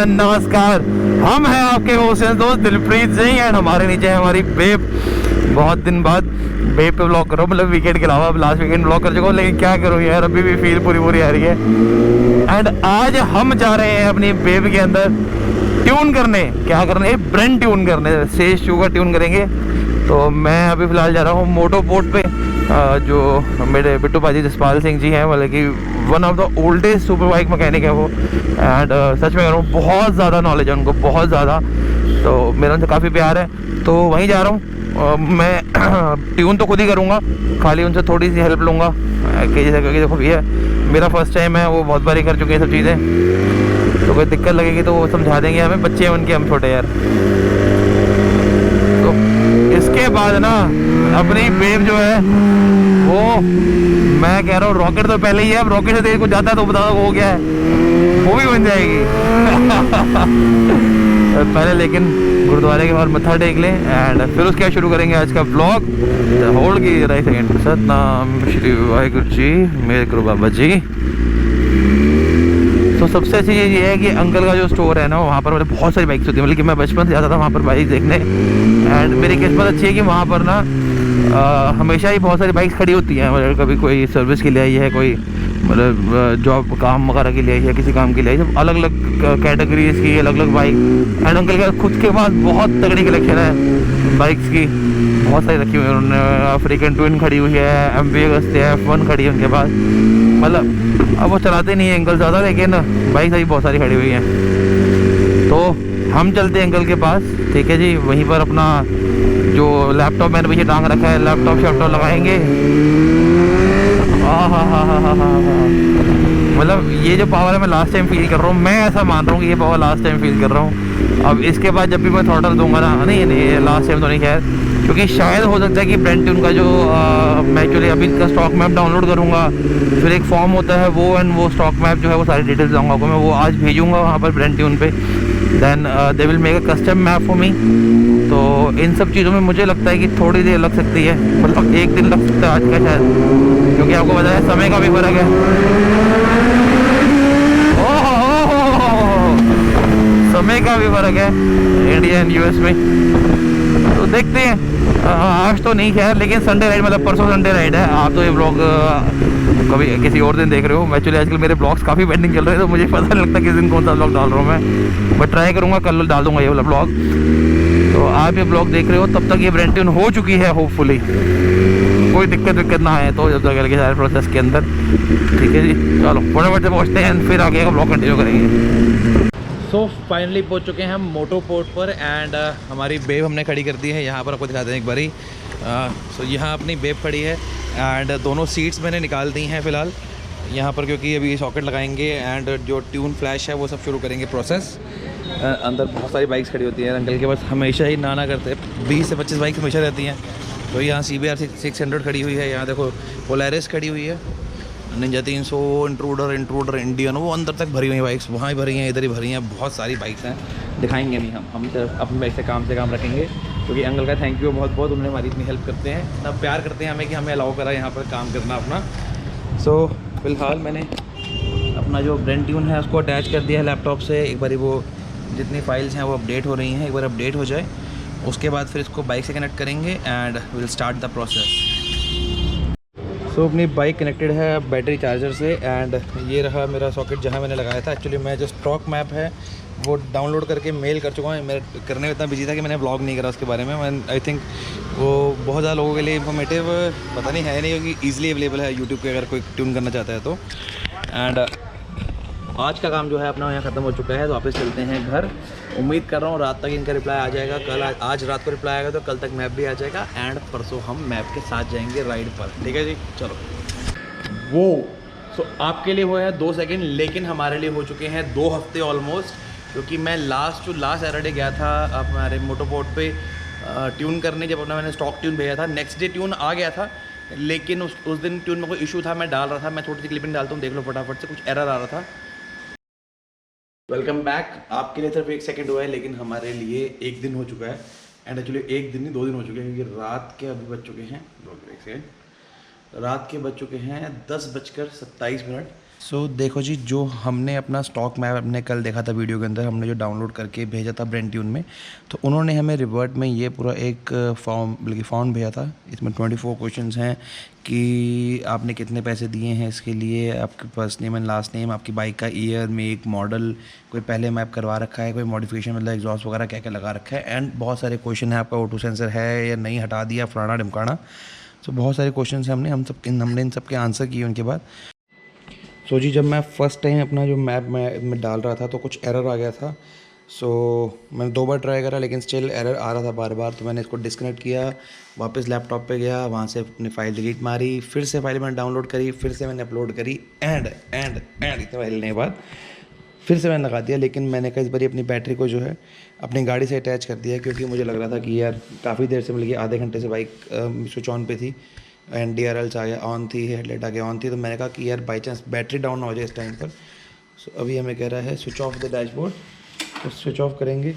नमस्कार। हम हैं आपके होस्ट दोस्त दिलप्रीत सिंह एंड हमारे नीचे है हमारी बेब। बहुत दिन बाद बेब पे ब्लॉग करो, मतलब वीकेंड के अलावा लास्ट वीकेंड ब्लॉग कर चुका हूँ, लेकिन क्या करूँ यार, अभी भी फील पूरी आ रही है। एंड आज हम जा रहे हैं अपनी बेब के अंदर ट्यून करने। क्या करने? ब्रेन ट्यून करने, सेज शू का ट्यून करेंगे। तो मैं अभी फ़िलहाल जा रहा हूँ मोटो पोर्ट पे। जो मेरे बिट्टू भाजी जसपाल सिंह जी हैं, मतलब कि one of the oldest super bike mechanic है वो। एंड सच में कह रहा हूँ, बहुत ज़्यादा नॉलेज है उनको, बहुत ज़्यादा। तो मेरा उनसे काफ़ी प्यार है, तो वहीं जा रहा हूँ। मैं ट्यून तो खुद ही करूँगा, खाली उनसे थोड़ी सी हेल्प लूँगा कि जैसे, क्योंकि देखो भैया मेरा फर्स्ट टाइम है, वो बहुत बारी कर चुके हैं सब चीज़ें। तो कोई दिक्कत लगेगी तो वो समझा देंगे हमें, बच्चे हैं उनके, हम छोटे यार। तो इसके बाद ना अपनी बेब जो है वो, मैं कह रहा हूँ रॉकेट तो पहले ही है, अब रॉकेट से तेज कुछ जाता है तो बता दो वो क्या है, वो भी बन जाएगी। पहले लेकिन गुरुद्वारे के बाहर मत्था टेक लें एंड फिर उसके बाद शुरू करेंगे आज का ब्लॉग। होल्ड की राइट सेकेंड। सतनाम श्री वाहिगुरु जी, मेरे गुरु बाबा जी। तो सबसे अच्छी चीज़ ये है कि अंकल का जो स्टोर है ना, वहाँ पर मतलब बहुत सारी बाइक्स होती है। मतलब कि मैं बचपन से जाता था वहाँ पर बाइक देखने, एंड मेरी किस्मत अच्छी है कि वहाँ पर ना हमेशा ही बहुत सारी बाइक्स खड़ी होती हैं। मतलब कभी कोई सर्विस के लिए आई है, कोई मतलब जॉब काम वगैरह के लिए आई है, किसी काम के लिए आई है, सब अलग अलग कैटेगरीज की अलग अलग बाइक। एंड अंकल का खुद के पास बहुत तगड़ी कलेक्शन है बाइक्स की, बहुत सारी रखी हुई है उन्होंने। अफ्रीकन ट्विन खड़ी हुई है, MV अगस्त्य F1 खड़ी है उनके पास। मतलब अब वो चलाते नहीं है अंकल ज़्यादा, लेकिन बाइक अभी बहुत सारी खड़ी हुई हैं। तो हम चलते हैं अंकल के पास, ठीक है जी। वहीं पर अपना जो लैपटॉप मैंने पीछे टांग रखा है, लैपटॉप शैपटॉप लगाएंगे। मतलब ये जो पावर है मैं लास्ट टाइम फील कर रहा हूँ, मैं ऐसा मान रहा हूँ कि ये पावर लास्ट टाइम फील कर रहा हूँ। अब इसके बाद जब भी मैं थ्रॉटल दूंगा ना, नहीं लास्ट टाइम तो नहीं खैर, क्योंकि शायद हो सकता है कि ब्रेन ट्यून का जो मैं एक्चुअली अभी इसका स्टॉक मैप डाउनलोड करूँगा, फिर एक फॉर्म होता है वो, एंड वो स्टॉक मैप जो है वो सारी डिटेल्स दूँगा आपको मैं, वो आज भेजूँगा वहाँ पर ब्रेन ट्यून पे। Then they will make a custom map for me. तो इन सब चीज़ों में मुझे लगता है कि थोड़ी देर लग सकती है, मतलब एक दिन लग सकता है आज का शायद, क्योंकि आपको पता है समय का भी फर्क है। समय का भी फर्क है इंडिया एंड US में। तो देखते हैं, आज तो नहीं खैर, लेकिन संडे राइड, मतलब परसों संडे राइड है। आप तो ये ब्लॉग कभी किसी और दिन देख रहे हो। एक्चुअली आजकल मेरे ब्लॉग्स काफ़ी पेंडिंग चल रहे हैं, तो मुझे पता नहीं लगता किस दिन कौन सा ब्लॉग डाल रहा हूँ मैं, बट ट्राई करूँगा कल डाल दूँगा ये वाला ब्लॉग। तो आप ये ब्लॉग देख रहे हो तब तक ये ब्रेन ट्यून हो चुकी है होपफुली, कोई दिक्कत ना आए तो, जब तक लगे सारे प्रोसेस के अंदर, ठीक है जी। चलो फटाफट से पहुँचते हैं, फिर आगे का ब्लॉग कंटिन्यू करेंगे। सो फाइनली पहुंच चुके हैं हम मोटो पोर्ट पर, एंड हमारी बेब हमने खड़ी कर दी है यहाँ पर। आपको दिखाते हैं एक बारी। सो यहाँ अपनी बेब खड़ी है, एंड दोनों सीट्स मैंने निकाल दी हैं फ़िलहाल यहाँ पर, क्योंकि अभी सॉकेट लगाएंगे एंड जो ट्यून फ्लैश है वो सब शुरू करेंगे प्रोसेस। अंदर बहुत सारी बाइक्स खड़ी होती हैं, अंकल के पास हमेशा ही ना करते 20 से 25 बाइक्स हमेशा रहती हैं। तो यहाँ CBR 600 खड़ी हुई है, यहाँ देखो पोलैरिस खड़ी हुई है, निंजा 300, इंट्रूडर इंडियन, वो अंदर तक भरी हुई हैं बाइक्स, वहाँ ही भरी हैं, इधर ही भरी हैं, बहुत सारी बाइक्स हैं। दिखाएंगे नहीं हम सिर्फ अपनी बाइक से काम रखेंगे, क्योंकि अंकल का थैंक यू बहुत बहुत, उन्होंने हमारी इतनी हेल्प करते हैं, इतना प्यार करते हैं हमें कि हमें अलाउ करा यहाँ पर काम करना अपना। सो फिलहाल मैंने अपना जो ब्रेन ट्यून है उसको अटैच कर दिया है लैपटॉप से। एक बारी वो जितनी फाइल्स हैं वो अपडेट हो रही हैं, एक बार अपडेट हो जाए उसके बाद फिर इसको बाइक से कनेक्ट करेंगे and will start the process. तो अपनी बाइक कनेक्टेड है बैटरी चार्जर से, एंड ये रहा मेरा सॉकेट जहाँ मैंने लगाया था। एक्चुअली मैं जो स्टॉक मैप है वो डाउनलोड करके मेल कर चुका हूँ, मैं करने में इतना बिजी था कि मैंने ब्लॉग नहीं करा उसके बारे में। मैं आई थिंक वो बहुत ज़्यादा लोगों के लिए इन्फॉर्मेटिव पता नहीं है नहीं, क्योंकि ईजिली अवेलेबल है यूट्यूब पे अगर कोई ट्यून करना चाहता है तो। एंड आज का काम जो है अपना यहाँ ख़त्म हो चुका है, तो वापस चलते हैं घर। उम्मीद कर रहा हूँ रात तक इनका रिप्लाई आ जाएगा, कल आज रात को रिप्लाई आएगा तो कल तक मैप भी आ जाएगा, एंड परसों हम मैप के साथ जाएंगे राइड पर, ठीक है जी। चलो वो सो आपके लिए वो है 2 सेकंड, लेकिन हमारे लिए हो चुके हैं 2 हफ्ते ऑलमोस्ट, क्योंकि मैं लास्ट सैटरडे गया था हमारे मोटो पोर्ट पे ट्यून करने। जब अपना मैंने स्टॉक ट्यून भेजा था, नेक्स्ट डे ट्यून आ गया था, लेकिन उस दिन ट्यून में कोई इशू था, मैं डाल रहा था। मैं थोड़ी सी क्लिपिंग डालता हूँ, देख लो फटाफट से, कुछ एरर आ रहा था। Welcome back. आपके लिए सिर्फ 1 सेकंड हुआ है, लेकिन हमारे लिए 1 दिन हो चुका है। एंड एक्चुअली 1 दिन नहीं 2 दिन हो चुके हैं, क्योंकि रात के अभी बज चुके हैं, रात के बज चुके हैं 10:27। देखो जी, जो हमने अपना स्टॉक मैप अपने कल देखा था वीडियो के अंदर, हमने जो डाउनलोड करके भेजा था ब्रेंट्यून में, तो उन्होंने हमें रिवर्ट में ये पूरा एक फॉर्म बल्कि फॉर्म भेजा था। इसमें 24 क्वेश्चंस हैं कि आपने कितने पैसे दिए हैं इसके लिए, आपके first name and last name, आपकी बाइक का ईयर, मेक, मॉडल, कोई पहले मैप करवा रखा है, कोई मॉडिफिकेशन मतलब एग्जॉस्ट वगैरह क्या क्या लगा रखा है, एंड बहुत सारे क्वेश्चन है, आपका ऑटो सेंसर है या नहीं, हटा दिया, फलाना ढिमकाना। तो बहुत सारे क्वेश्चन हैं, हमने इन सब के आंसर किए उनके बाद। जी, जब मैं फ़र्स्ट टाइम अपना जो मैप में डाल रहा था तो कुछ एरर आ गया था। मैंने 2 बार ट्राई करा लेकिन स्टिल एरर आ रहा था बार बार। तो मैंने इसको डिस्कनेक्ट किया, वापस लैपटॉप पे गया, वहाँ से अपनी फ़ाइल डिलीट मारी, फिर से फाइल मैंने डाउनलोड करी, फिर से मैंने अपलोड करी, एंड इतने फाइल लेने के बाद फिर से मैंने लगा दिया। लेकिन मैंने कई बार अपनी बैटरी को जो है अपनी गाड़ी से अटैच कर दिया, क्योंकि मुझे लग रहा था कि यार काफ़ी देर से, मतलब कि आधे घंटे से बाइक स्विच ऑन पे थी, एंड DRLs आ गया ऑन थी, हेडलाइट आगे ऑन थी। तो मैंने कहा कि यार बाई चांस बैटरी डाउन ना हो जाए इस टाइम पर। अभी हमें कह रहा है स्विच ऑफ द डैशबोर्ड, तो स्विच ऑफ करेंगे।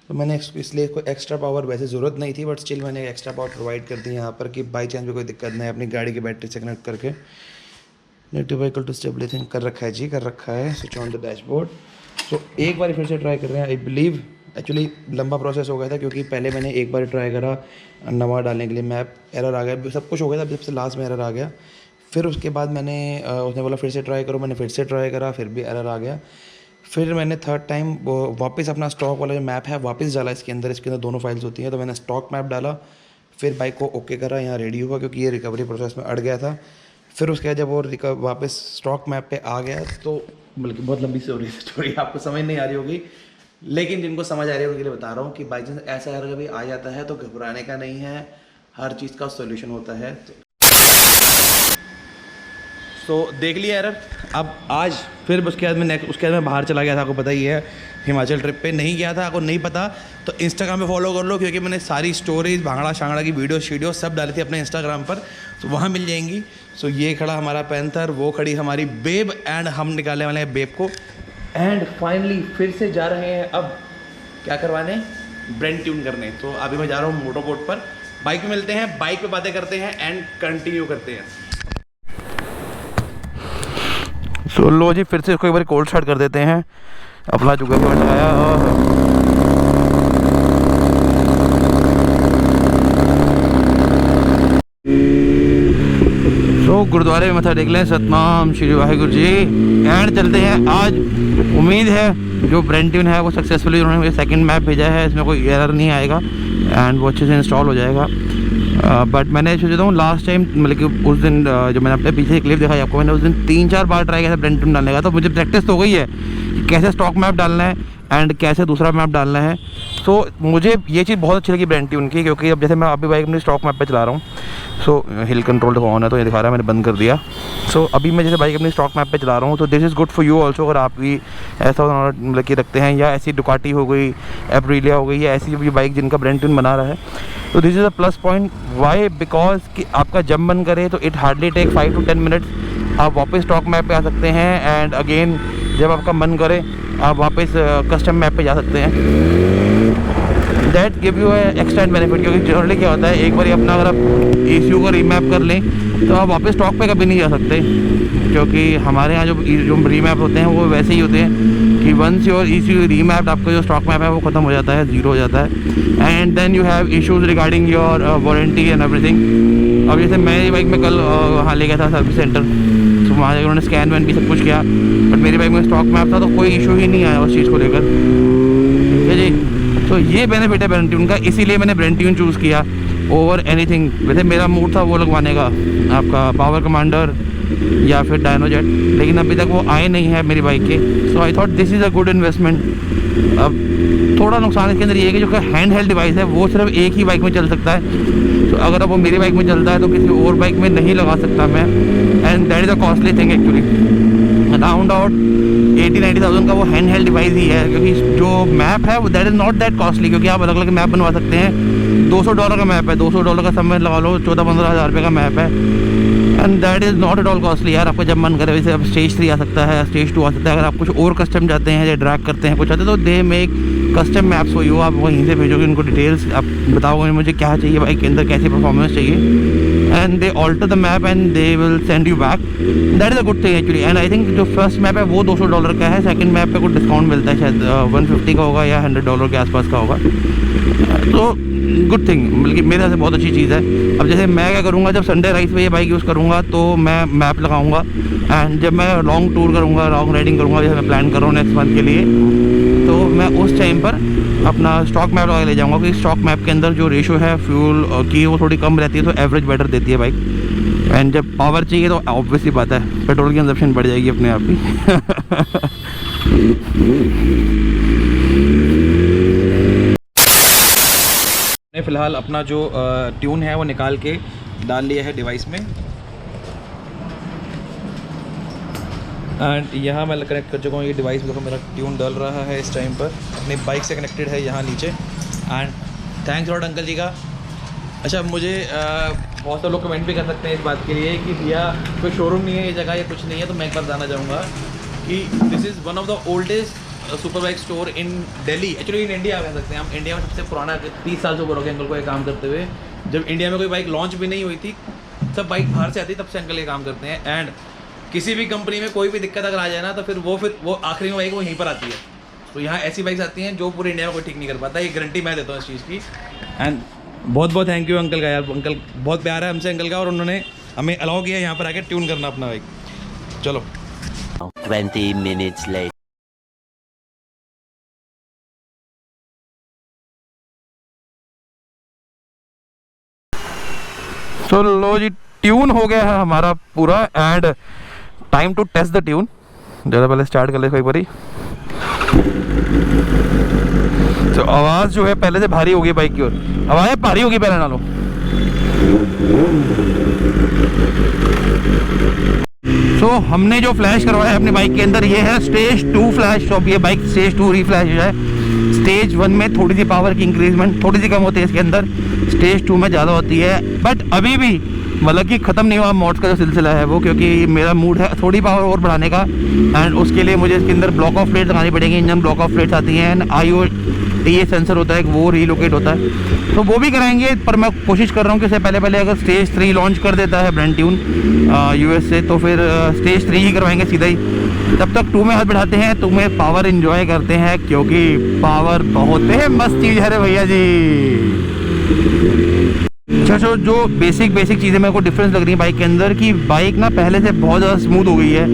तो मैंने इसलिए कोई एक्स्ट्रा पावर वैसे ज़रूरत नहीं थी, बट स्टिल मैंने एक्स्ट्रा पावर प्रोवाइड कर दी यहाँ पर कि बाई चांस भी कोई दिक्कत नहीं, अपनी गाड़ी की बैटरी से कनेक्ट करके। नेगेटिव व्हीकल टू स्टेबलिंग कर रखा है जी, कर रखा है, स्विच ऑन द डैशबोर्ड। तो एक बार फिर से ट्राई कर रहे हैं। आई बिलीव एक्चुअली लंबा प्रोसेस हो गया था, क्योंकि पहले मैंने एक बार ट्राई करा नवा डालने के लिए, मैप एरर आ गया, सब कुछ हो गया था, सबसे लास्ट में एरर आ गया। फिर उसके बाद मैंने उसने बोला फिर से ट्राई करो, मैंने फिर से ट्राई करा, फिर भी एरर आ गया। फिर मैंने थर्ड टाइम वापस अपना स्टॉक वाला जो मैप है वापस डाला इसके अंदर दोनों फाइल्स होती हैं। तो मैंने स्टॉक मैप डाला, फिर बाइक को ओके करा, यहाँ रेडी हुआ, क्योंकि ये रिकवरी प्रोसेस में अड़ गया था। फिर उसके बाद जब वो वापस स्टॉक मैप पे आ गया, तो बल्कि बहुत लंबी सी हो रही स्टोरी, आपको समझ नहीं आ रही होगी, लेकिन जिनको समझ आ रही है उनके लिए बता रहा हूँ कि बाई चांस ऐसा अगर कभी आ जाता है तो घबराने का नहीं है, हर चीज़ का सॉल्यूशन होता है। तो देख लिया एरर। अब आज फिर उसके बाद मैं बाहर चला गया था, आपको पता ही है, हिमाचल ट्रिप पे नहीं गया था। आपको नहीं पता तो इंस्टाग्राम पे फॉलो कर लो, क्योंकि मैंने सारी स्टोरीज भांगड़ा शांगड़ा की वीडियो सब डाली थी अपने इंस्टाग्राम पर, तो वहाँ मिल जाएंगी। ये खड़ा हमारा पैंथर, वो खड़ी हमारी बेब, एंड हम निकालने वाले हैं बेब को। एंड फाइनली फिर से जा रहे हैं अब क्या करवाने, ब्रेंट्यून करने। तो अभी मैं जा रहा हूँ मोटरबोट पर, बाइक पे मिलते हैं, बाइक पे बातें करते हैं एंड कंटिन्यू करते हैं। लो जी, फिर से इसको एक बार कोल्ड स्टार्ट कर देते हैं। अपना जुगाड़ में आया गुरुद्वारे में मत्था टेक लें, सतनाम श्री वाहिगुरु जी, एंड चलते हैं। आज उम्मीद है जो ब्रेंट्यून है वो सक्सेसफुली उन्होंने मुझे सेकंड मैप भेजा है, इसमें कोई एरर नहीं आएगा एंड वो अच्छे से इंस्टॉल हो जाएगा। बट मैंने सोचा हूँ लास्ट टाइम, मतलब कि उस दिन जो मैंने अपने पीछे क्लिप दिखाई आपको, मैंने उस दिन 3-4 बार ट्राई किया था ब्रेंट्यून डालने का। तो मुझे प्रैक्टिस तो हो गई है कि कैसे स्टॉक मैप डालना है एंड कैसे दूसरा मैप डालना है। सो मुझे ये चीज़ बहुत अच्छी लगी ब्रेंट्यून की, क्योंकि अब जैसे मैं अभी बाइक अपनी स्टॉक मैप पे चला रहा हूँ, हिल कंट्रोल ऑन है तो ये दिखा रहा है, मैंने बंद कर दिया। अभी मैं जैसे बाइक अपनी स्टॉक मैप पे चला रहा हूँ, तो this is good for you also. अगर आप भी ऐसा मतलब कि रखते हैं, या ऐसी डुकाटी हो गई, एप्रिलिया हो गई, या ऐसी भी बाइक जिनका ब्रेंट्यून बना रहा है, तो this is a plus point. Why? Because कि आपका जब मन करे तो it hardly take 5 to 10 minutes, आप वापस स्टॉक मैप पे आ सकते हैं, एंड अगेन जब आपका मन करे आप वापस कस्टम मैप पे जा सकते हैं। That give you extend benefit, क्योंकि जनरली क्या होता है, एक बार अपना अगर आप ECU को रीमैप कर लें तो आप वापस स्टॉक पे कभी नहीं जा सकते, क्योंकि हमारे यहाँ जो रीमैप होते हैं वो वैसे ही होते हैं कि वंस योर ECU रीमैप्ड, आपका जो स्टॉक मैप है वो ख़त्म हो जाता है, ज़ीरो हो जाता है, and then you have issues regarding your warranty and everything. अब जैसे मेरी बाइक में कल वहाँ ले गया था सर्विस सेंटर, तो वहाँ जाकर उन्होंने स्कैन वैन भी सब कुछ किया, बट मेरी बाइक में स्टॉक मैप था तो कोई इशू ही नहीं आया उस चीज़ को लेकर। ठीक है जी, तो ये बेनिफिट है ब्रेंट्यून का, इसीलिए मैंने ब्रेंट्यून चूज़ किया ओवर एनीथिंग। वैसे मेरा मूड था वो लगवाने का, आपका पावर कमांडर या फिर डायनोजेट, लेकिन अभी तक वो आए नहीं है मेरी बाइक के। So I thought this is a good investment. अब थोड़ा नुकसान इसके अंदर ये है कि जो हैंड हेल्ड डिवाइस है वो सिर्फ एक ही बाइक में चल सकता है। तो अगर अब वो मेरी बाइक में चलता है तो किसी और बाइक में नहीं लगा सकता मैं, and that is a costly thing actually. Around 80-90,000 का वो हैंड हेल्ड डिवाइस ही है, क्योंकि जो मैप है वो that is not that costly, क्योंकि आप अलग अलग मैप बनवा सकते हैं। $200 का मैप है, $200 का समय लगा लो, 14-15 हज़ार रुपये का मैप है, and that is not at all costly यार। आपको जब मन करे वैसे अब स्टेज 3 आ सकता है, स्टेज 2 आ सकता है। अगर आप कुछ और कस्टम जाते हैं या ड्रैग करते हैं कुछ आते, तो दे मेक कस्टम मैप्स हो, आप वहीं से भेजोगे उनको डिटेल्स, आप बताओगे मुझे क्या चाहिए बाइक के अंदर, कैसी परफॉर्मेंस चाहिए, and they alter the map and they will send you back. That is a good thing actually. And I think जो फर्स्ट मैप है वो $200 का है, सेकंड मैप पे कुछ डिस्काउंट मिलता है, शायद 150 का होगा या $100 के आसपास का होगा। तो गुड थिंग, बल्कि मेरे से बहुत अच्छी चीज़ है। अब जैसे मैं क्या करूँगा, जब संडे राइड्स पे ये बाइक यूज़ करूँगा तो मैं मैप लगाऊँगा, एंड जब मैं लॉन्ग टूर करूँगा, लॉन्ग राइडिंग करूँगा, जैसे मैं प्लान कर रहा हूँ नेक्स्ट मंथ के लिए, तो मैं उस टाइम पर अपना स्टॉक मैप लगा ले जाऊँगा, क्योंकि स्टॉक मैप के अंदर जो रेशो है फ्यूल की वो थोड़ी कम रहती है, तो एवरेज बेटर देती है बाइक। एंड जब पावर चाहिए तो ऑब्वियसली बात है पेट्रोल की कंजप्शन बढ़ जाएगी अपने आप ही। ने फ़िलहाल अपना जो ट्यून है वो निकाल के डाल लिया है डिवाइस में, एंड यहाँ मैं कनेक्ट कर चुका हूँ ये डिवाइस। देखो मेरा ट्यून डल रहा है इस टाइम पर, अपनी बाइक से कनेक्टेड है यहाँ नीचे। एंड थैंक्स लॉट अंकल जी का। अच्छा, मुझे बहुत सारे लोग कमेंट भी कर सकते हैं इस बात के लिए कि भैया कोई शोरूम नहीं है ये जगह या कुछ नहीं है, तो मैं एक बार बताना चाहूँगा कि this is one of the oldest super bike store in Delhi, actually in India कह सकते हैं हम। इंडिया में सबसे पुराना 30 साल से ऊपर हो गया अंकल को ये काम करते हुए। जब इंडिया में कोई बाइक लॉन्च भी नहीं हुई थी, सब बाइक बाहर से आती, तब से अंकल ये काम करते हैं। एंड किसी भी कंपनी में कोई भी दिक्कत अगर आ जाए ना, तो फिर वो आखिरी में बाइक वो यहीं पर आती है। तो यहाँ ऐसी बाइक्स आती हैं जो पूरे इंडिया में कोई ठीक नहीं कर पाता, ये गारंटी मैं देता हूँ इस चीज़ की। एंड बहुत बहुत थैंक यू अंकल का यार, अंकल बहुत प्यार है हमसे अंकल का, और उन्होंने हमें अलाउ किया यहाँ पर आके ट्यून करना अपना बाइक। चलो 20 minutes later. तो लो जी, ट्यून हो गया है हमारा पूरा, and time to test the tune. ज़्यादा पहले स्टार्ट कर ले एक बारी। तो आवाज़ जो है पहले से भारी होगी बाइक की ओर, आवाज़ भारी होगी पहले नालों। सो हमने जो फ्लैश करवाया है अपनी बाइक के अंदर, ये है स्टेज 2 फ्लैश। तो अब ये बाइक स्टेज 2 रीफ्लैश है। स्टेज 1 में थोड़ी सी पावर की इंक्रीजमेंट थोड़ी सी कम होती है इसके अंदर, स्टेज 2 में ज़्यादा होती है। बट अभी भी मतलब कि ख़त्म नहीं हुआ मॉड्स का जो सिलसिला है वो, क्योंकि मेरा मूड है थोड़ी पावर और बढ़ाने का। एंड उसके लिए मुझे इसके अंदर ब्लॉक ऑफ प्लेट लगानी पड़ेगी। इंजन ब्लॉक ऑफ प्लेट्स आती हैं, एंड IOTA सेंसर होता है, वो रीलोकेट होता है, तो वो भी कराएंगे। पर मैं कोशिश कर रहा हूँ कि इससे पहले अगर स्टेज 3 लॉन्च कर देता है ब्रांड ट्यून US से, तो फिर स्टेज 3 ही करवाएंगे सीधा ही। तब तक 2 में हाथ बढ़ाते हैं, 2 में पावर इन्जॉय करते हैं, क्योंकि पावर बहुत है मस्त चीज़ है रे भैया जी। अच्छा, जो बेसिक चीज़ें मेरे को डिफरेंस लग रही है बाइक के अंदर, कि बाइक ना पहले से बहुत ज़्यादा स्मूथ हो गई है।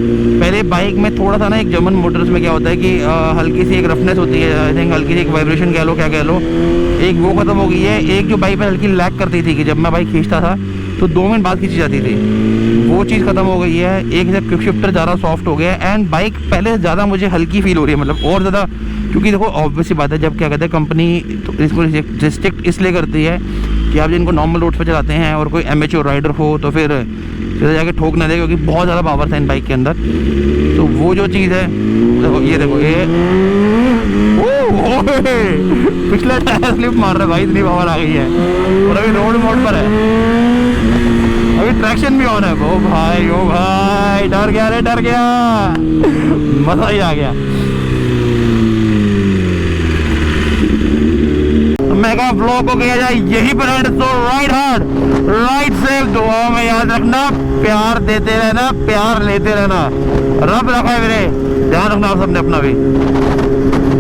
पहले बाइक में थोड़ा सा ना, एक जर्मन मोटर्स में क्या होता है कि हल्की सी एक रफनेस होती है, आई थिंक हल्की सी एक वाइब्रेशन कह लो, क्या कह लो, एक वो खत्म हो गई है। एक जो बाइक पर हल्की लैग करती थी कि जब मैं बाइक खींचता था तो 2 मिनट बाद खींची जाती थी, वो चीज़ खत्म हो गई है। एक से क्विक शिफ्टर ज़्यादा सॉफ्ट हो गया है, एंड बाइक पहले से ज़्यादा मुझे हल्की फील हो रही है, मतलब और ज़्यादा। क्योंकि देखो ऑब्वियस बात है, जब क्या कहते हैं कंपनी तो इसको रिस्ट्रिक्ट इसलिए करती है कि आप जिनको नॉर्मल रोड पर चलाते हैं और कोई एमेच्योर राइडर हो तो फिर जाके ठोक ना दे, क्योंकि बहुत ज़्यादा पावर है इन बाइक के अंदर। तो वो जो चीज़ है, देखो ये पिछले टायर स्लिप मार रहा है भाई, इतनी पावर आ गई है। और अभी रोड मोड पर है, अभी ट्रैक्शन भी ऑन है। ओ भाई डर गया रे, डर गया, मजा ही आ गया। मेगा ब्लॉग को किया जाए यही पर एंड। तो राइड हार्ड, राइड सेफ, दुआओं में याद रखना, प्यार देते रहना, प्यार लेते रहना। रब रखा है मेरे, ध्यान रखना आप सबने अपना भी।